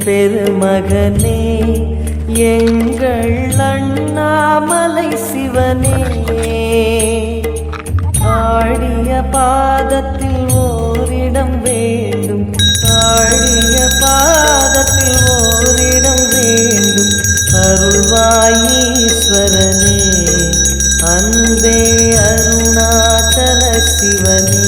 பெருமகனே எங்கள் அண்ணாமலை சிவனே, ஆடிய பாதத்தில் ஓரிடம் வேண்டும், ஆடிய பாதத்தில் ஓரிடம் வேண்டும். அருள்வாயீஸ்வரனே அன்பே அருணாச்சல சிவனே.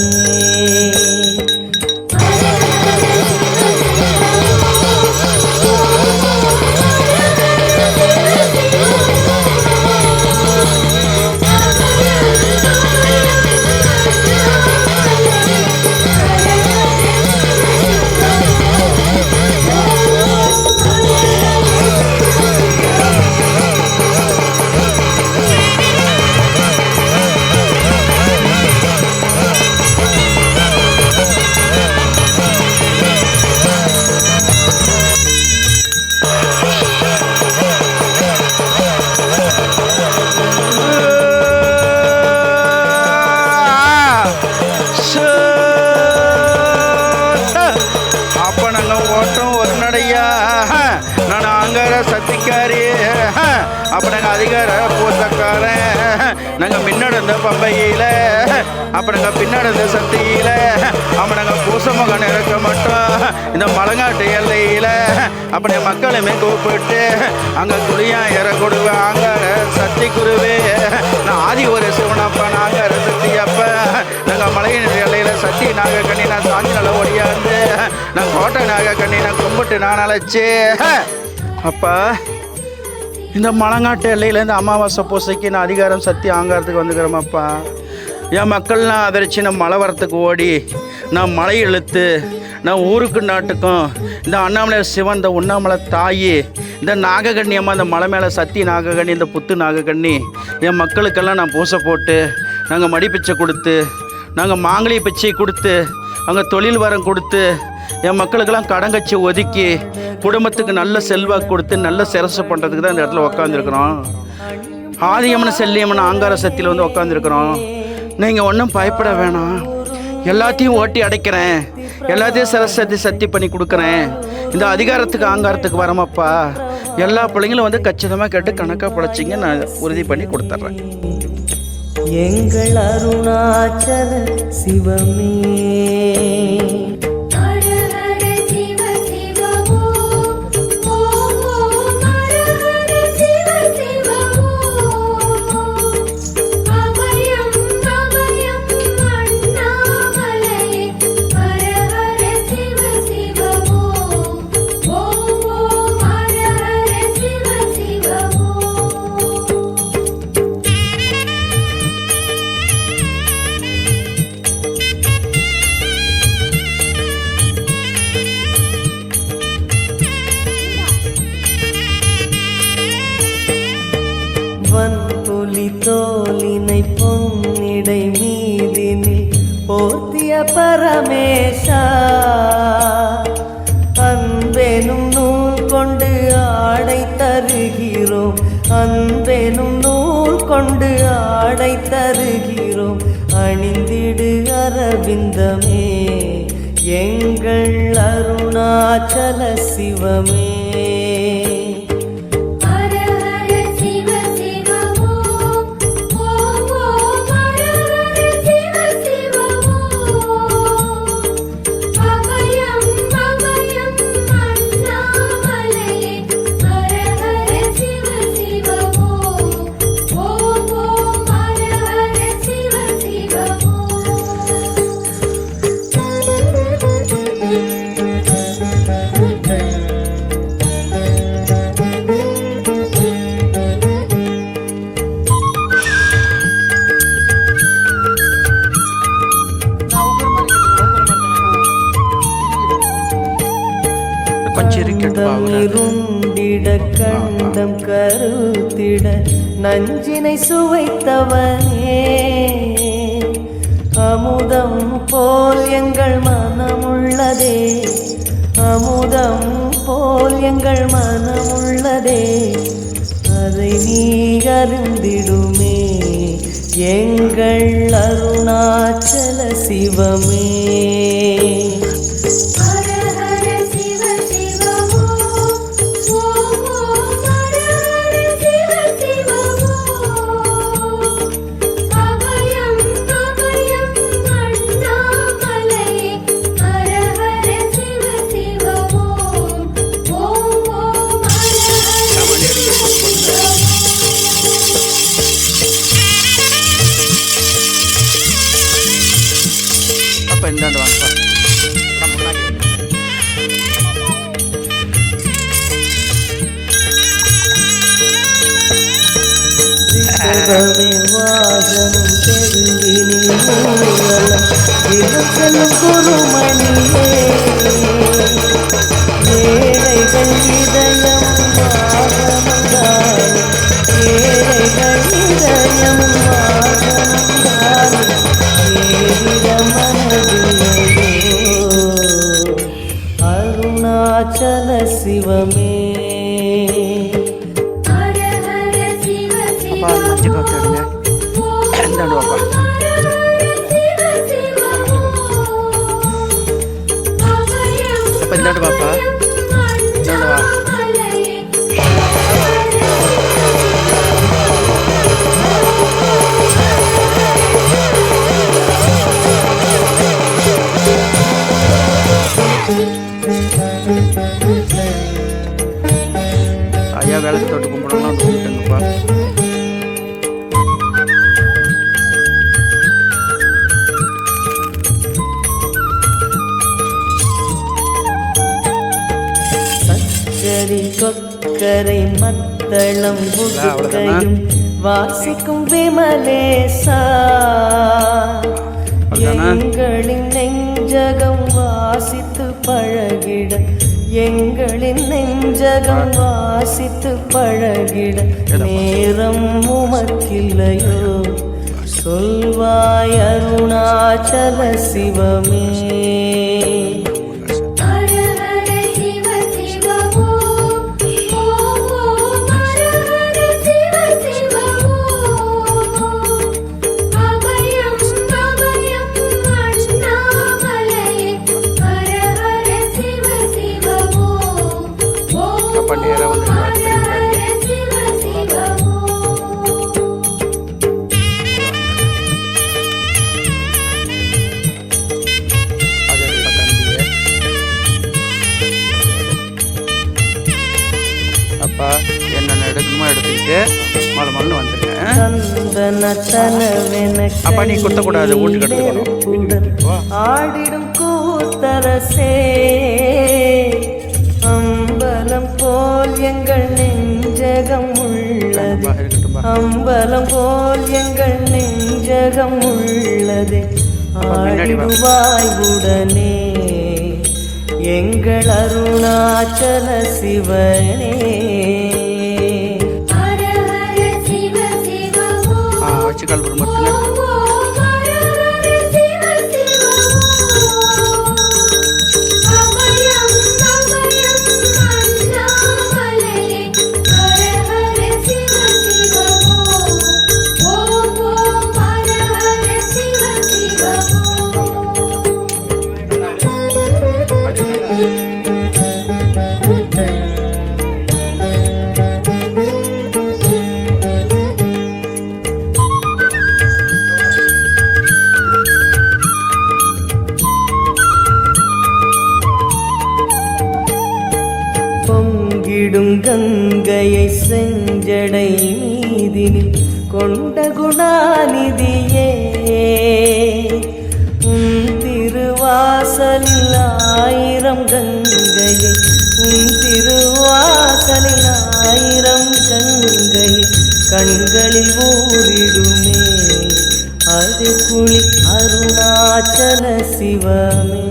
சத்திக்காரி அப்ப நாங்க அதிகார பூசக்காரன், நாங்க முன்னடந்த பம்பையில அப்ப நாங்க பின்னடந்த சத்தியில அப்ப நாங்க பூசமகன் இறக்க மாட்டோம். இந்த மலங்காட்டு எல்லையில அப்படி மக்களுமே கூப்பிட்டு அங்க குடியா இறக்கொடுவேன். ஆங்கார சக்தி குருவே நான் ஆதி ஒரு சிவனப்ப நாங்கார சக்தி அப்ப நாங்க மலையின் எல்லையில சக்தி நாக கண்ணி நான் சாஞ்சி நல்ல ஒடியாந்து நான் கோட்டை நாக கண்ணி நான் கும்பிட்டு நான் அழைச்சு அப்பா இந்த மலங்காட்டு எல்லையிலேருந்து அமாவாசை பூசைக்கு நான் அதிகாரம் சக்தி ஆங்காரத்துக்கு வந்துக்கிறோமப்பா. என் மக்கள்லாம் அதிர்ச்சி நான் மலை வரத்துக்கு ஓடி நான் மலை இழுத்து நான் ஊருக்கு நாட்டுக்கும் இந்த அண்ணாமலை சிவன் இந்த உண்ணாமலை தாயி இந்த நாகக்கண்ணி அம்மா இந்த மலை மேலே சக்தி நாகக்கண்ணி இந்த புத்து நாகக்கண்ணி என் மக்களுக்கெல்லாம் நான் பூசை போட்டு நாங்கள் மடி பிச்சை கொடுத்து நாங்கள் மாங்கலி பிச்சை கொடுத்து அங்கே தொழில் வரம் கொடுத்து என் மக்களுக்கெல்லாம் கடங்கச்சி ஒதுக்கி குடும்பத்துக்கு நல்ல செல்வாக்கு கொடுத்து நல்ல சிரசை பண்ணுறதுக்கு தான் இந்த இடத்துல உட்காந்துருக்குறோம். ஆதியம்மன் செல்லியம்மன் ஆங்கார சக்தியில் வந்து உட்காந்துருக்குறோம். நீங்கள் ஒன்றும் பயப்பட வேணாம், எல்லாத்தையும் ஓட்டி அடைக்கிறேன், எல்லாத்தையும் சரஸ்வதி சக்தி பண்ணி கொடுக்குறேன். இந்த அதிகாரத்துக்கு ஆங்காரத்துக்கு வரமாப்பா, எல்லா பிள்ளைங்களும் வந்து கச்சிதமாக கேட்டு கணக்காக படைச்சிங்க, நான் உறுதி பண்ணி கொடுத்துட்றேன். எங்கள் அருணாச்சல சிவமே தோலினை பொன்னிடை மீதினில் போத்திய பரமேசா, அன்பெனும் நூல் கொண்டு ஆடை தருகிறோம், அன்பெனும் நூல் கொண்டு ஆடை தருகிறோம். அணிந்திடு அரவிந்தமே எங்கள் அருணாச்சல சிவமே. இருந்திட கண்டம் கருத்திட நஞ்சினை சுவைத்தவனே, அமுதம் போல் எங்கள் மனமுள்ளதே, அமுதம் போல் எங்கள் மனமுள்ளதே, அதை நீ அருந்திடுமே எங்கள் அருணாச்சல சிவமே. இந்தாண்டு வாங்கப்பா. வாசனும் தெருவினில் மூலம் இலச்சலும் குருமணியே ஏழைகள் இதயம் வாசனந்தானே ஏழைகள் இதயம் வாசனந்தானே ஏவிட மனதிலையோ அருணாச்சல சிவமே இந்தாண்டு வாப்பா. அப்ப இந்தாண்டு வாப்பா. இந்தாண்டு வா. ஐயா வேலைக்கு தொட்டு கும்பிடலாம் வந்து கும்பிட்டுங்கப்பா. சரி கொக்கரை மத்தளம் புதுக்கையும் வாசிக்கும் விமலேசா எங்களின் நெஞ்சகம் வாசித்து பழகிட எங்களின் நெஞ்சகம் வாசித்து பழகிட நேரம் உமக்கில்லையோ சொல்வாய் அருணாச்சல சிவமே என்னென்ன எடுக்கணுமோ எடுத்துக்கிட்டு மலை மலை வந்துருங்க. அப்பா நீ குத்தக்கூடாது, வீட்டுக்கு எடுத்துக்கணும். ஆடிடும் கூத்தரசே அம்பலம் போல் எங்கள் நெஞ்சகம் உள்ளது அம்பலம் போல் எங்கள் நெஞ்சகம் உள்ளது ஆடிடுவாய் உடனே எங்கள் அருணாச்சல சிவனே வச்சுக்கால் மறுத்துங்க. பொங்கிடும் கங்கையை செஞ்சடை மீதினில் கொண்ட குணாநிதியே உன் திருவாசலில் ஆயிரம் கங்கையை உன் திருவாசலில் ஆயிரம் கங்கையை கண்களில் ஊறிடுமே அது குளி அருணாச்சல சிவமே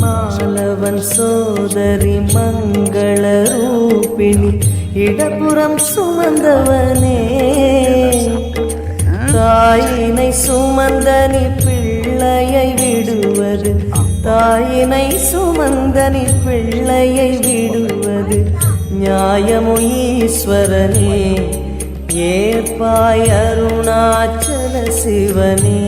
மாலவன் சோதரி மங்கள ரூபிணி இடப்புறம் சுமந்தவனே தாயினை சுமந்தனி பிள்ளையை விடுவது தாயினை சுமந்தனி பிள்ளையை விடுவது நியாயமு ஈஸ்வரனே ஏற்பாய் அருணாச்சல சிவனே.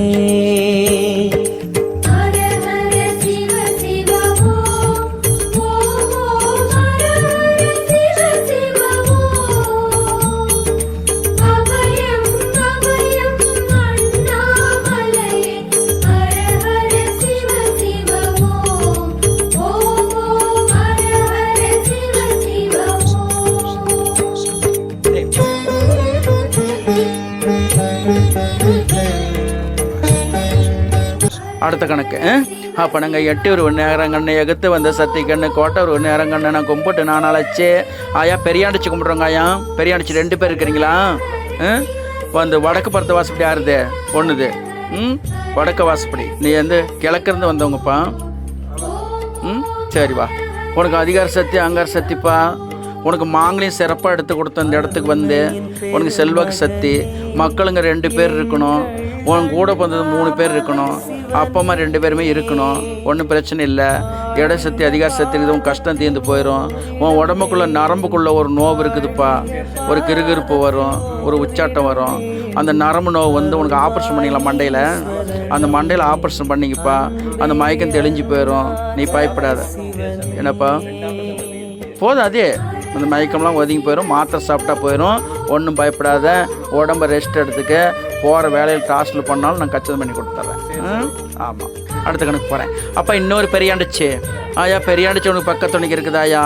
அடுத்த கணக்கு. அப்போ நாங்கள் 8 ஒரு நேரங்கண்ணை எகுத்து வந்த சத்தி கண்ணு கோட்டை ஒரு நேரங்கண்ணை நான் கும்பிட்டு நான் அழைச்சி ஆயா பெரியாண்டிச்சு கும்பிட்றோங்க. ஆயா பெரியாண்டிச்சு 2 பேர் இருக்கிறீங்களா? வந்து வடக்கு பரத்த வாசப்படி யாருது? ஒன்றுது. வடக்கு வாசப்படி. நீ வந்து கிழக்கிருந்து வந்தவங்கப்பா. சரி வா. உனக்கு அதிகார சக்தி அங்கார சக்திப்பா. உனக்கு மாங்கலையும் சிறப்பாக எடுத்து கொடுத்த அந்த இடத்துக்கு வந்து உனக்கு செல்வாக்கு சக்தி. மக்களுங்க 2 பேர் இருக்கணும். உன் கூட பிறந்தது 3 பேர் இருக்கணும். அப்பா அம்மா 2 பேருமே இருக்கணும். ஒன்றும் பிரச்சனை இல்லை. இட சக்தி அதிகார சக்தி இருக்குது. உன் கஷ்டம் தீர்ந்து போயிடும். உன் உடம்புக்குள்ளே நரம்புக்குள்ளே ஒரு நோவு இருக்குதுப்பா. ஒரு கிறுகிறுப்பு வரும், ஒரு உச்சாட்டம் வரும். அந்த நரம்பு நோவு வந்து உனக்கு ஆப்ரேஷன் பண்ணிக்கலாம் மண்டையில். அந்த மண்டையில் ஆப்ரேஷன் பண்ணிங்கப்பா. அந்த மயக்கம் தெளிஞ்சு போயிடும். நீ பயப்படாத. என்னப்பா போதும். அதே அந்த மயக்கம்லாம் ஒதுங்கி போயிடும். மாத்திரை சாப்பிட்டா போயிடும். ஒன்றும் பயப்படாத. உடம்பை ரெஸ்ட் எடுத்துக்க. போகிற வேலையில் டாஸ்டில் பண்ணாலும் நான் கச்சிதம் பண்ணி கொடுத்துட்றேன். ஆமாம். அடுத்த கணக்கு போகிறேன். அப்போ இன்னொரு பெரியாண்டுச்சு. ஆயா பெரியாண்டுச்சு உனக்கு பக்கத்துணைக்கு இருக்குது. ஆயா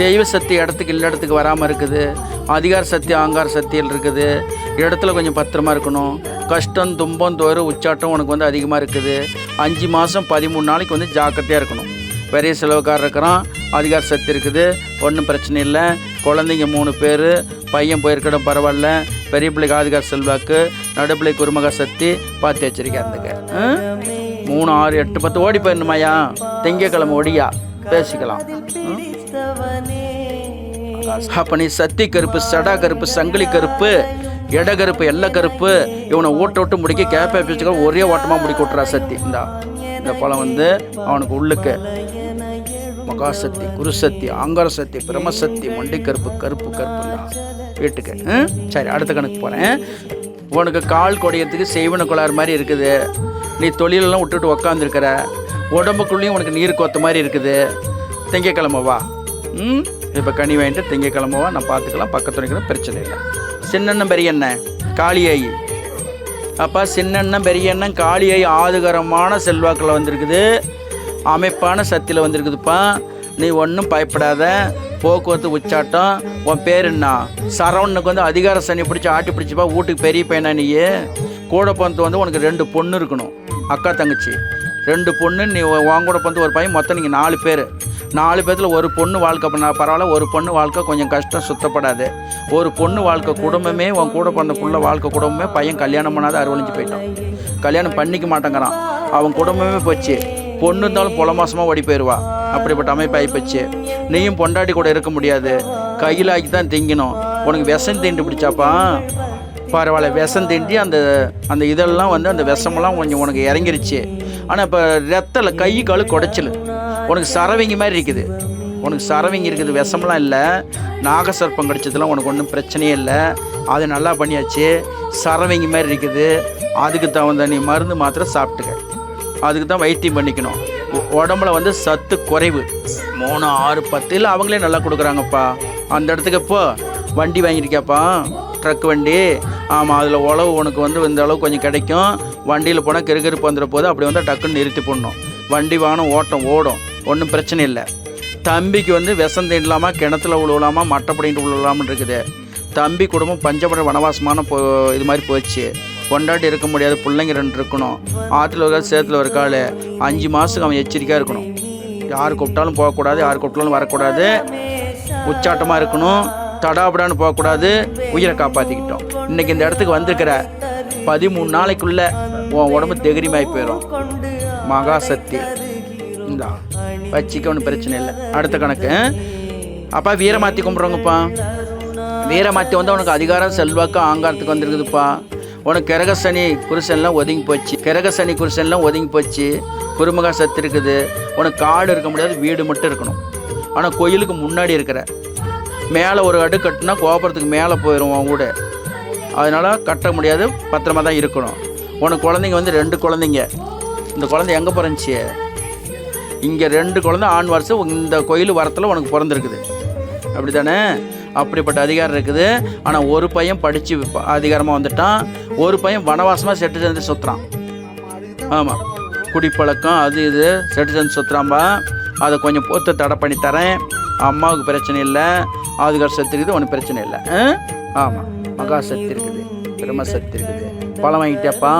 தெய்வ சக்தி இடத்துக்கு இல்லை இடத்துக்கு வராமல் இருக்குது. அதிகார சக்தி ஆங்கார சக்தியில் இருக்குது. இடத்துல கொஞ்சம் பத்திரமா இருக்கணும். கஷ்டம் துன்பம் தோறு உச்சாட்டம் உனக்கு வந்து அதிகமாக இருக்குது. 5 மாதம் 13 நாளைக்கு வந்து ஜாக்கிரதையாக இருக்கணும். பெரிய செலவுக்காரர் இருக்கிறான். அதிகார சக்தி இருக்குது. ஒன்றும் பிரச்சனை இல்லை. குழந்தைங்க 3 பேர். பையன் போயிருக்கடம் பரவாயில்ல. பெரிய பிள்ளைக்கு அதிகார செல்வாக்கு. நடுப்பிள்ளை குருமக சக்தி பார்த்து வச்சிருக்கேன். இருந்துக்க 3, 6, 8, 10 ஓடி போயிடணுமாயா. திங்கக்கிழமை ஒடியா பேசிக்கலாம். அப்போ நீ சத்தி கருப்பு, சடா கருப்பு, சங்கிலி கருப்பு, எட கருப்பு, எல்லை கருப்பு. இவனை ஓட்ட முடிக்க கேப்பை வச்சுக்க ஒரே ஓட்டமாக முடிக்க விட்டுறா சக்தி. இந்த பழம் வந்து அவனுக்கு உள்ளுக்கு மகாசக்தி, குருசக்தி, ஆங்கார சக்தி, பிரமசக்தி, மண்டி கருப்பு கருப்பு கருப்பு தான் வீட்டுக்கு. சரி அடுத்த கணக்கு போகிறேன். உனக்கு கால் குடையத்துக்கு செய்வன குளாறு மாதிரி இருக்குது. நீ தொழிலெல்லாம் விட்டுட்டு உக்காந்துருக்கிற. உடம்புக்குள்ளேயும் உனக்கு நீர் கோத்த மாதிரி இருக்குது. திங்கக்கிழமை வா. இப்போ கனி வாங்கிட்டு திங்கக்கிழமை வா. நான் பார்த்துக்கலாம். பக்கத்து வைக்கிறேன். பிரச்சனை இல்லை. சின்னண்ணன் பெரியண்ணன் காளியாயி. அப்போ சின்னண்ணன் பெரியண்ணன் காளியாயி ஆதுகரமான செல்வாக்கில் வந்திருக்குது. அமைப்பான சக்தியில் வந்திருக்குதுப்பா. நீ ஒன்றும் பயப்படாத. போக்குவரத்து உச்சாட்டம். உன் பேர் என்ன? சரவணனுக்கு வந்து அதிகார சனி பிடிச்சி ஆட்டி பிடிச்சிப்பா. வீட்டுக்கு பெரிய பையனா நீ. கூட பிறந்து வந்து உனக்கு 2 பொண்ணு இருக்கணும். அக்கா தங்கச்சி 2 பொண்ணு. நீ உன் கூட பிறந்து ஒரு பையன். மொத்தம் நீங்கள் 4 பேர். 4 பேர்த்தில் ஒரு பொண்ணு வாழ்க்கை பண்ண பரவாயில்ல. ஒரு பொண்ணு வாழ்க்கை கொஞ்சம் கஷ்டம் சுத்தப்படாது. ஒரு பொண்ணு வாழ்க்கை குடும்பமே உன் கூட பிறந்த புள்ள வாழ்க்கை குடும்பமே. பையன் கல்யாணம் பண்ணாத அறுவழிஞ்சு போயிட்டான். கல்யாணம் பண்ணிக்க மாட்டேங்கிறான். அவன் குடும்பமே போச்சு. பொண்ணு இருந்தாலும் பொல மாசமாக ஓடி போயிடுவா. அப்படிப்பட்ட அமைப்பு ஆகிப்போச்சு. நீயும் பொண்டாட்டி கூட இருக்க முடியாது. கையில் ஆக்கி தான் திங்கணும். உனக்கு விஷம் தீண்டு பிடிச்சாப்பா. பரவாயில்ல. விஷம் தீண்டி அந்த இதெல்லாம் வந்து அந்த விஷமெல்லாம் கொஞ்சம் உனக்கு இறங்கிருச்சு. ஆனால் இப்போ ரத்தல கை கால் குடைச்சல். உனக்கு சரவிங்க மாதிரி இருக்குது. உனக்கு சரவிங்க இருக்குது. விஷமெல்லாம் இல்லை. நாகசர்ப்பம் கடிச்சதுலாம் உனக்கு ஒன்றும் பிரச்சனையே இல்லை. அது நல்லா பண்ணியாச்சு. சரவிங்க மாதிரி இருக்குது. அதுக்கு தகுந்த நீ மருந்து மாத்திரை சாப்பிட்டுக்க. அதுக்கு தான் வைத்தியம் பண்ணிக்கணும். உடம்புல வந்து சத்து குறைவு. 3, 6, 10 இல்லை அவங்களே நல்லா கொடுக்குறாங்கப்பா. அந்த இடத்துக்கு இப்போ வண்டி வாங்கியிருக்கியாப்பா. ட்ரக் வண்டி. ஆமாம். அதில் உழவு உனக்கு வந்து இந்த அளவு கொஞ்சம் கிடைக்கும். வண்டியில் போனால் கிறுகிறுப்பு வந்துட போது. அப்படி வந்து டக்குன்னு நிறுத்தி போடணும். வண்டி வாகனம் ஓடும். ஒன்றும் பிரச்சனை இல்லை. தம்பிக்கு வந்து விஷம் தீண்டலாமா, கிணத்துல விழுவலாமா, மட்டை படிட்டு விழுவலாமான்னு இருக்குது. தம்பி குடும்பம் பஞ்சபட வனவாசமான இது மாதிரி போச்சு. கொண்டாட்டி இருக்க முடியாது. பிள்ளைங்க 2 இருக்கணும். ஆற்றுல ஒரு கால் சேத்துல ஒரு கால். 5 மாதத்துக்கு அவன் எச்சரிக்கையாக இருக்கணும். யார் கூப்பிட்டாலும் போகக்கூடாது. யார் கூப்பிட்டாலும் வரக்கூடாது. உச்சாட்டமாக இருக்கணும். தடாபடான்னு போகக்கூடாது. உயிரை காப்பாற்றிக்கிட்டோம். இன்றைக்கி இந்த இடத்துக்கு வந்திருக்கிற 13 நாளைக்குள்ளே உன் உடம்பு தைரியமாகி போயிடும். மகாசக்தி இந்தா வச்சிக்க. ஒன்றும் பிரச்சனை இல்லை. அடுத்த கணக்கு. அப்பா வீரமாத்தி கும்பிட்றவங்கப்பா. வீரமாத்தி வந்து உனக்கு அதிகாரம் செல்வாக்கு ஆங்காரத்துக்கு வந்துருக்குதுப்பா. உனக்கு கிரகசனி குருசன்லாம் ஒதுங்கி போச்சு. கிரகசனி குருசன்லாம் ஒதுங்கி போச்சு. குருமகா சத்து இருக்குது. உனக்கு காடு இருக்க முடியாது. வீடு மட்டும் இருக்கணும். ஆனால் கோயிலுக்கு முன்னாடி இருக்கிற மேலே ஒரு அடு கட்டினா கோபுரத்துக்கு மேலே போயிடும் உன் வீடு. அதனால் கட்ட முடியாது, பத்திரமா தான் இருக்கணும். உனக்கு குழந்தைங்க வந்து 2 குழந்தைங்க. இந்த குழந்தை எங்கே பிறந்துச்சு? இங்கே 2 குழந்தை ஆண் வாரிசு இந்த கோயில் வரத்தில் உனக்கு பிறந்திருக்குது, அப்படி தானே? அப்படிப்பட்ட அதிகாரம் இருக்குது. ஆனால் ஒரு பையன் படித்து அதிகாரமாக வந்துட்டான், ஒரு பையன் வனவாசமாக செட்டு சேர்ந்து சுற்றுறான். ஆமாம், குடிப்பழக்கம் அது இது செட்டு சேர்ந்து சுற்றுறாம்பா. அதை கொஞ்சம் பொறுத்து தடை பண்ணி தரேன். அம்மாவுக்கு பிரச்சனை இல்லை, ஆதிகார சக்தி இருக்குது, உனக்கு பிரச்சனை இல்லை. ஆமாம், மகா சக்தி இருக்குது, பிரம்ம சக்தி இருக்குது. பழம் வாங்கிட்டேப்பா.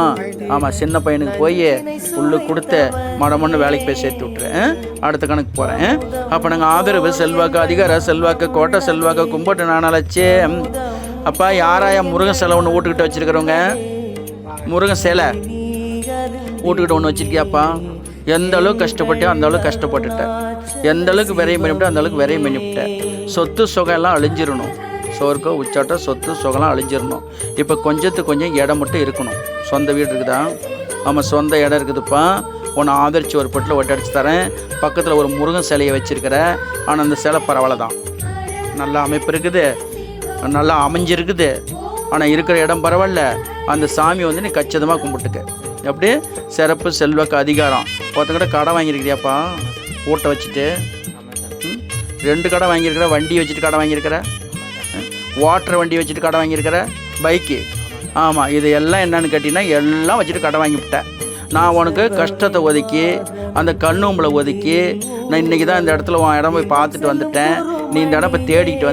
ஆமாம், சின்ன பையனுக்கு போய் புல்லு கொடுத்து மடமொன்று வேலைக்கு போய் சேர்த்து விட்டுறேன். அடுத்த கணக்கு போகிறேன். அப்போ நாங்கள் ஆதரவு செல்வாக்கு, அதிகார செல்வாக்கு, கோட்டை செல்வாக்கு, கும்பிட்டு நானாச்சு. அப்பா யாராயா முருகன் சிலை ஒன்று வீட்டுக்கிட்ட வச்சுருக்கிறவங்க? முருகன் சிலை வீட்டுக்கிட்ட ஒன்று வச்சுருக்கியாப்பா? எந்த அளவுக்கு கஷ்டப்பட்டேன் அந்த அளவுக்கு கஷ்டப்பட்டுட்டேன். எந்த அளவுக்கு விரையும் பண்ணிவிட்டேன் அந்த அளவுக்கு விரையும் பண்ணிவிட்டேன். சொத்து சுகம் எல்லாம் அழிஞ்சிடணும். சோர்க்கோ உச்சாட்டம் சொத்து சுகம்லாம் அழிஞ்சிடணும். இப்போ கொஞ்சத்துக்கு கொஞ்சம் இடம் மட்டும் இருக்கணும். சொந்த வீடு இருக்குதா? ஆமாம், சொந்த இடம் இருக்குதுப்பா. உன்னை ஆதரித்து ஒரு பொட்டில் ஒட்டடிச்சு தரேன். பக்கத்தில் ஒரு முருகன் சிலையை வச்சுருக்கிற. ஆனால் அந்த சிலை பரவாயில்ல தான், நல்ல அமைப்பு இருக்குது, நல்லா அமைஞ்சிருக்குது. ஆனால் இருக்கிற இடம் பரவாயில்ல. அந்த சாமி வந்து நீ கச்சிதமாக கும்பிட்டுக்க. எப்படி சிறப்பு செல்வாக்கு அதிகாரம். ஒருத்தங்கிட்ட கடை வாங்கியிருக்கிறியாப்பா ஊட்ட வச்சுட்டு? 2 கடை வாங்கியிருக்கிற. வண்டி வச்சுட்டு கடை வாங்கியிருக்கிற, வாட்டர் வண்டி வச்சுட்டு கடை வாங்கியிருக்கிற, பைக்கு. ஆமாம், இது எல்லாம் என்னன்னு கேட்டிங்கன்னா எல்லாம் வச்சுட்டு கடை வாங்கிவிட்டேன். நான் உனக்கு கஷ்டத்தை ஒதுக்கி அந்த கண்ணும்பளை ஒதுக்கி நான் இன்றைக்கி தான் இந்த இடத்துல உன் இடம் போய் பார்த்துட்டு வந்துட்டேன். நீ இந்த இடம் இப்போ தேடிக்கிட்டு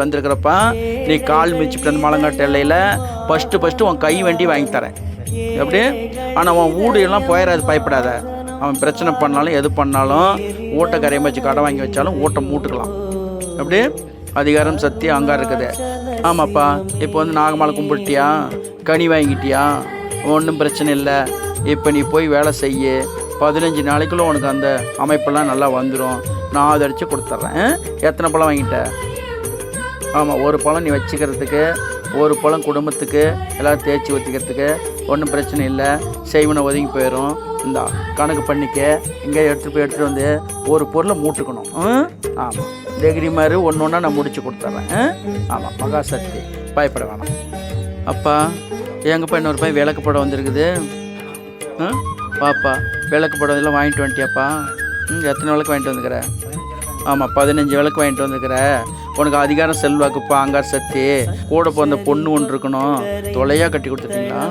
வந்திருக்கிறப்பா நீ கால் மிதிச்சுட்டு அந்த மலங்காட்டு எல்லையில் ஃபஸ்ட்டு உன் கை வண்டி வாங்கி தரேன். எப்படி? ஆனால் உன் வீடு எல்லாம் போயிடாது, பயப்படாத. அவன் பிரச்சனை பண்ணாலும் எது பண்ணாலும் ஊட்ட கரையை வச்சு கடை வாங்கி வச்சாலும் ஊட்ட மூட்டுக்கலாம். எப்படி? அதிகாரம் சக்தி அங்கே இருக்குது. ஆமாப்பா, இப்போ வந்து நாகமாலை கும்பிட்டியா, கனி வாங்கிட்டியா, ஒன்றும் பிரச்சனை இல்லை. இப்போ நீ போய் வேலை செய்ய, 15 நாளைக்குள்ளே உனக்கு அந்த அமைப்பெல்லாம் நல்லா வந்துடும். நான் ஆதரித்து கொடுத்துட்றேன். எத்தனை பழம் வாங்கிட்ட? ஆமாம், ஒரு பழம் நீ வச்சுக்கிறதுக்கு, ஒரு பழம் குடும்பத்துக்கு எல்லோரும் தேய்ச்சி ஊற்றிக்கிறதுக்கு ஒன்றும் பிரச்சனை இல்லை. செய்வனை ஒதுங்கி போயிடும். இந்த கணக்கு பண்ணிக்க. இங்கே எடுத்துகிட்டு வந்து ஒரு பொருளை மூட்டுக்கணும். ஆமாம், டிகிரி மாதிரி ஒன்று ஒன்றா நான் முடித்து கொடுத்துட்றேன். ஆமாம், மகாசக்தி, பயப்பட வேணாம். அப்பா எங்கப்பா இன்னொரு பையன் விளக்கு படம் வந்திருக்குது. பாப்பா விளக்கு படம் இதெல்லாம் வாங்கிட்டு வந்துட்டியாப்பா? எத்தனை விளக்கு வாங்கிட்டு வந்துக்கிற? ஆமாம், 15 விளக்கு வாங்கிட்டு வந்துக்கிற. உனக்கு அதிகாரம் செல்வாக்குப்பா, அங்கார சக்தி. கூட பிறந்த பொண்ணு ஒன்று இருக்கணும். தொலையாக கட்டி கொடுத்துட்டீங்களா?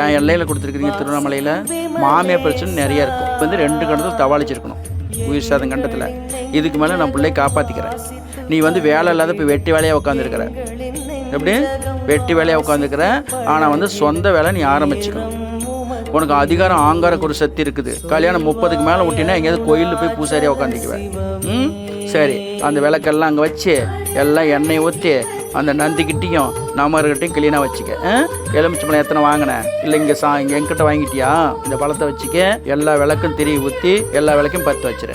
ஏன் எல்லையில் கொடுத்துருக்குறீங்க? திருவண்ணாமலையில் மாமியார் பிரச்சனை நிறையா இருக்கும். இப்போ வந்து 2 கண்டத்தில் தவாளிச்சிருக்கணும், உயிர் சாதம் கண்டத்தில். இதுக்கு மேலே நான் பிள்ளையை காப்பாற்றிக்கிறேன். நீ வந்து வேலை இல்லாத இப்போ வெட்டி வேலையாக உட்காந்துருக்கிற. எப்படி? வெட்டி வேலையாக உட்காந்துருக்கிற. ஆனால் வந்து சொந்த வேலை நீ ஆரம்பிச்சுக்கணும். உனக்கு அதிகாரம் ஆங்கார ஒரு சக்தி இருக்குது. கல்யாணம் 30க்கு மேலே விட்டினா எங்கேயாவது கோயிலில் போய் பூசாரியாக உட்காந்துக்குவேன். சரி, அந்த விளக்கெல்லாம் அங்கே வச்சு எல்லாம் எண்ணெய் ஊற்றி அந்த நந்திக்கிட்டையும் நமர்கிட்டையும் கிளீனாக வச்சுக்க. எலுமிச்சம்பழம் எத்தனை வாங்கினேன்? இல்லை இங்கே இங்கே என்கிட்ட வாங்கிட்டியா? இந்த பழத்தை வச்சுக்க. எல்லா விளக்கும் திரி ஊற்றி எல்லா விளக்கையும் பற்ற வச்சிரு.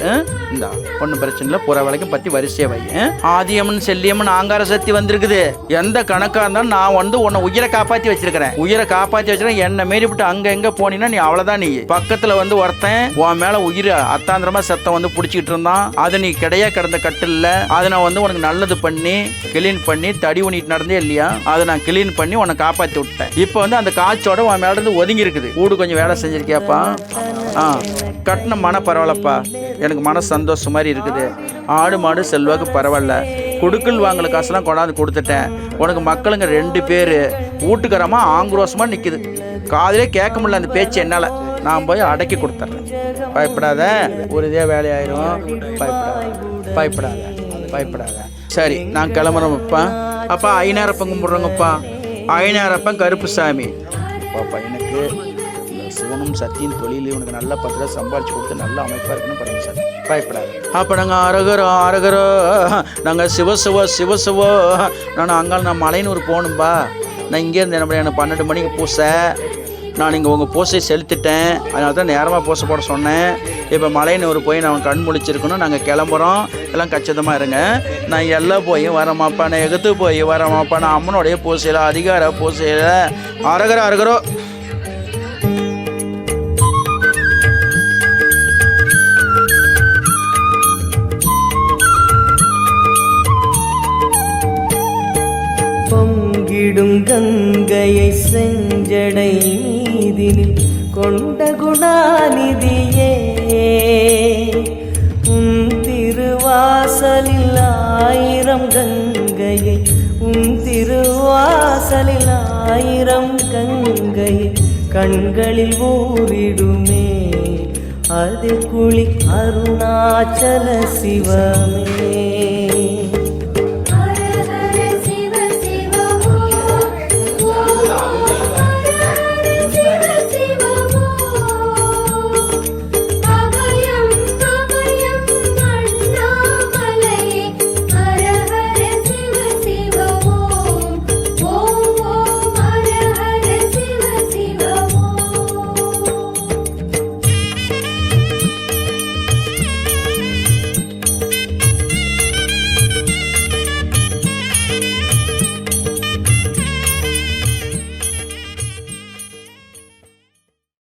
இந்த ஒன்றும் பிரச்சனை இல்லை, புற விளக்கும் பற்றி வரிசையாக வை. ஆதியம்மன் செல்லியம்மன் ஆங்கார சக்தி வந்திருக்குது. எந்த கணக்காக இருந்தாலும் நான் வந்து உன்னை உயிரை காப்பாற்றி வச்சிருக்கிறேன். உயிரை காப்பாற்றி வச்சிருக்கேன். என்னை மீறி விட்டு அங்கே எங்கே போனீங்கன்னா நீ அவ்வளோதான். நீ பக்கத்தில் வந்து ஒருத்தன் உன் மேலே உயிரை அத்தாந்திரமாக சத்தம் வந்து பிடிச்சிக்கிட்டு இருந்தான். அதை நீ கிடையா கிடந்த கட்டில் அதை நான் வந்து உனக்கு நல்லது பண்ணி கிளீன் பண்ணி தடி உனிட்டு நடந்தே இல்லையா, அதை நான் கிளீன் பண்ணி உன்னை காப்பாற்றி விட்டேன். இப்போ வந்து அந்த காய்ச்சோட உன் மேல இருந்து ஒதுங்கி இருக்குது. வீடு கொஞ்சம் வேலை செஞ்சிருக்கியாப்பா? கட்டின மன பரவாயில்லப்பா, எனக்கு மன சந்தோஷம் மாதிரி இருக்குது. ஆடு மாடு செல்வாக்கு பரவாயில்ல. கொடுக்கல் வாங்கல காசுலாம் கொண்டாந்து கொடுத்துட்டேன். உனக்கு மக்களுங்க 2 பேர் வீட்டுக்காரமா ஆங்குரோசமாக நிற்குது. காதிலே கேட்க முடியல அந்த பேச்சு என்னால். நான் போய் அடக்கி கொடுத்துட்றேன். பயப்படாத, ஒரு இதே வேலையாயிரும். பயப்படாத. சரி, நான் கிளம்புறோம்ப்பா. அப்பா ஐநாரப்பன் கும்பிட்றோங்கப்பா. ஐநாரப்பன் கருப்பு சாமி. பாப்பா எனக்கு சிவனும் சத்தியும் தொழில் உனக்கு நல்ல 10 ரூபா சம்பாதிச்சு கொடுத்து நல்ல அமைப்பாக இருக்குன்னு பாருங்க சார். பயப்படாது. அப்போ நாங்கள் அரகரோ நாங்கள் சிவசிவோ நான் அங்கே நான் மலையனூர் போகணும்பா. நான் இங்கேருந்து என்ன எனக்கு 12 மணிக்கு பூசை. நான் இங்கே உங்கள் பூசை செலுத்திட்டேன். அதனால தான் நேரமாக பூசை போட சொன்னேன். இப்போ மலையனூர் போய் நான் கண் முழிச்சிருக்கணும். நாங்கள் கிளம்புறோம். எல்லாம் கச்சிதமாக இருங்க. நான் எல்லாம் போய் வரமாப்பா, நான் எகுத்து போய் வரமாப்பா. நான் அம்மனுடைய பூசையில் அதிகார பூசையில் அரகரோ. விடும் கங்கையை செஞ்சடை மீதினில் கொண்ட குணாநிதியே உன் திருவாசலில் ஆயிரம் கங்கையை உன் திருவாசலில் ஆயிரம் கங்கையை கண்களில் ஊறிடுமே அது குளி அருணாச்சல சிவமே.